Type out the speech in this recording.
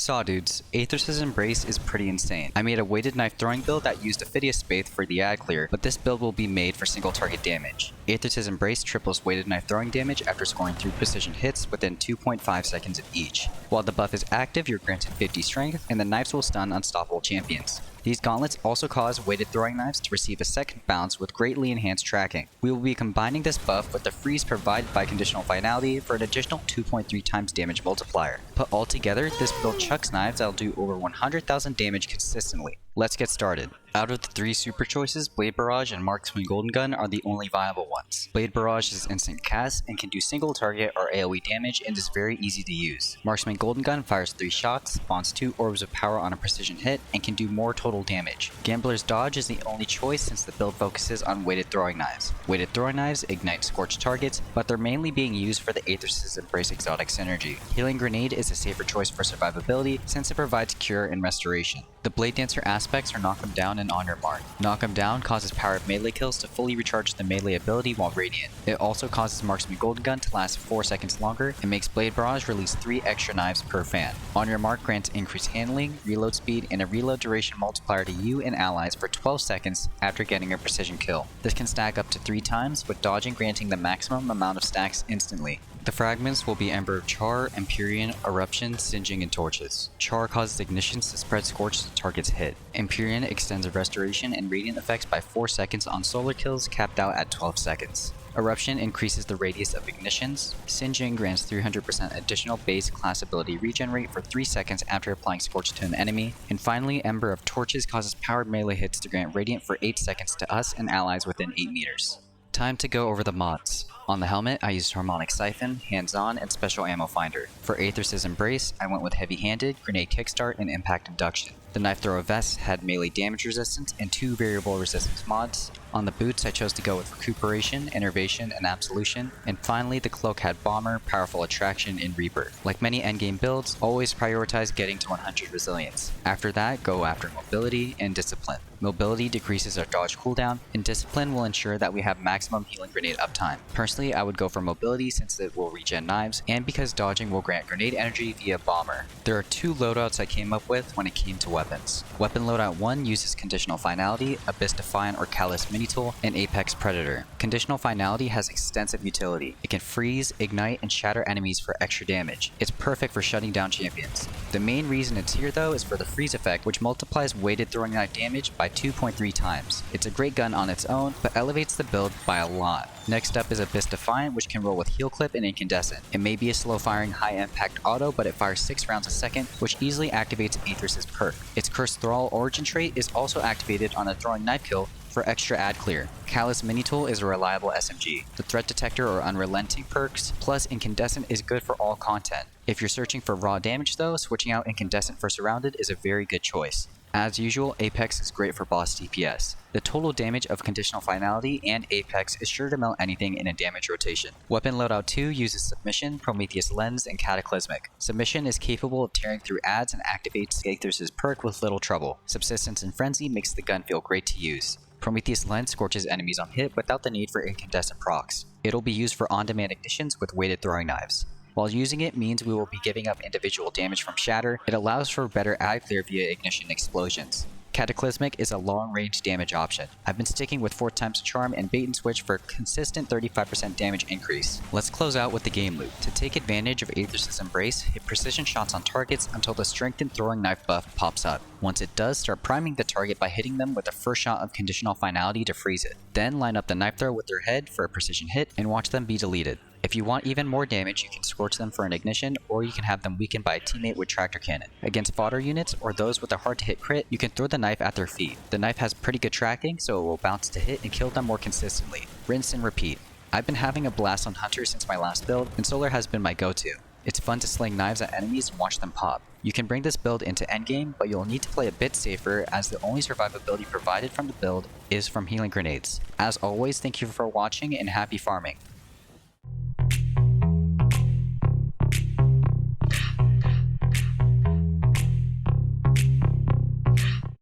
Saw dudes, Athrys Embrace is pretty insane. I made a weighted knife throwing build that used a Phidias Spathe for the ad clear, but this build will be made for single target damage. Athrys Embrace triples weighted knife throwing damage after scoring 3 precision hits within 2.5 seconds of each. While the buff is active, you're granted 50 strength, and the knives will stun unstoppable champions. These gauntlets also cause weighted throwing knives to receive a second bounce with greatly enhanced tracking. We will be combining this buff with the freeze provided by conditional finality for an additional 2.3 times damage multiplier. Put all together, this build chucks knives that'll do over 100,000 damage consistently. Let's get started. Out of the 3 super choices, Blade Barrage and Marksman Golden Gun are the only viable ones. Blade Barrage is instant cast and can do single target or AoE damage and is very easy to use. Marksman Golden Gun fires 3 shots, spawns 2 orbs of power on a precision hit, and can do more total damage. Gambler's Dodge is the only choice since the build focuses on weighted throwing knives. Weighted throwing knives ignite scorched targets, but they're mainly being used for the Athrys Embrace exotic synergy. Healing Grenade is a safer choice for survivability since it provides cure and restoration. The Blade Dancer aspects are Knock 'em down and On Your Mark. Knock 'em down causes powered melee kills to fully recharge the melee ability while radiant. It also causes Marksman Golden Gun to last 4 seconds longer and makes Blade Barrage release 3 extra knives per fan. On Your Mark grants increased handling, reload speed, and a reload duration multiplier to you and allies for 12 seconds after getting a precision kill. This can stack up to 3 times, with dodging granting the maximum amount of stacks instantly. The fragments will be Ember of Char, Empyrean, Eruption, Singeing, and Torches. Char causes ignitions to spread scorch to target's hit. Empyrean extends restoration and radiant effects by 4 seconds on solar kills, capped out at 12 seconds. Eruption increases the radius of ignitions. Singeing grants 300% additional base class ability regen rate for 3 seconds after applying Scorch to an enemy. And finally, Ember of Torches causes powered melee hits to grant radiant for 8 seconds to us and allies within 8 meters. Time to go over the mods. On the helmet, I used Harmonic Siphon, Hands-On, and Special Ammo Finder. For Athrys Embrace, I went with Heavy-Handed, Grenade Kickstart, and Impact Induction. The Knife Thrower vest had melee damage resistance and 2 variable resistance mods. On the boots, I chose to go with Recuperation, Innervation, and Absolution. And finally, the cloak had Bomber, Powerful Attraction, and Rebirth. Like many endgame builds, always prioritize getting to 100 resilience. After that, go after Mobility and Discipline. Mobility decreases our dodge cooldown, and Discipline will ensure that we have maximum healing grenade uptime. Personally, I would go for Mobility since it will regen knives, and because dodging will grant grenade energy via Bomber. There are 2 loadouts I came up with when it came to weapons. Weapon Loadout 1 uses Conditional Finality, Abyss Defiant or Callous Mini-Tool, and Apex Predator. Conditional Finality has extensive utility. It can freeze, ignite, and shatter enemies for extra damage. It's perfect for shutting down champions. The main reason it's here though is for the freeze effect, which multiplies weighted throwing knife damage by 2.3 times. It's a great gun on its own, but elevates the build by a lot. Next up is Abyss Defiant, which can roll with Heal Clip and Incandescent. It may be a slow-firing, high-impact auto, but it fires 6 rounds a second, which easily activates Athrys' perk. Its Cursed Thrall origin trait is also activated on a throwing knife kill for extra ad clear. Callous Mini-Tool is a reliable SMG. The Threat Detector or Unrelenting perks, plus Incandescent is good for all content. If you're searching for raw damage though, switching out Incandescent for Surrounded is a very good choice. As usual, Apex is great for boss DPS. The total damage of Conditional Finality and Apex is sure to melt anything in a damage rotation. Weapon Loadout 2 uses Submission, Prometheus Lens, and Cataclysmic. Submission is capable of tearing through ads and activates Athrys' perk with little trouble. Subsistence and Frenzy makes the gun feel great to use. Prometheus Lens scorches enemies on hit without the need for incandescent procs. It'll be used for on-demand ignitions with weighted throwing knives. While using it means we will be giving up individual damage from Shatter, it allows for better ad clear via ignition explosions. Cataclysmic is a long-range damage option. I've been sticking with 4 times Charm and Bait and Switch for consistent 35% damage increase. Let's close out with the Gameloop. To take advantage of Athrys' Embrace, hit precision shots on targets until the strengthened throwing knife buff pops up. Once it does, start priming the target by hitting them with the first shot of Conditional Finality to freeze it. Then line up the knife throw with their head for a precision hit and watch them be deleted. If you want even more damage, you can scorch them for an ignition, or you can have them weakened by a teammate with Tractor Cannon. Against fodder units, or those with a hard to hit crit, you can throw the knife at their feet. The knife has pretty good tracking, so it will bounce to hit and kill them more consistently. Rinse and repeat. I've been having a blast on Hunter since my last build, and Solar has been my go-to. It's fun to sling knives at enemies and watch them pop. You can bring this build into endgame, but you'll need to play a bit safer as the only survivability provided from the build is from healing grenades. As always, thank you for watching and happy farming.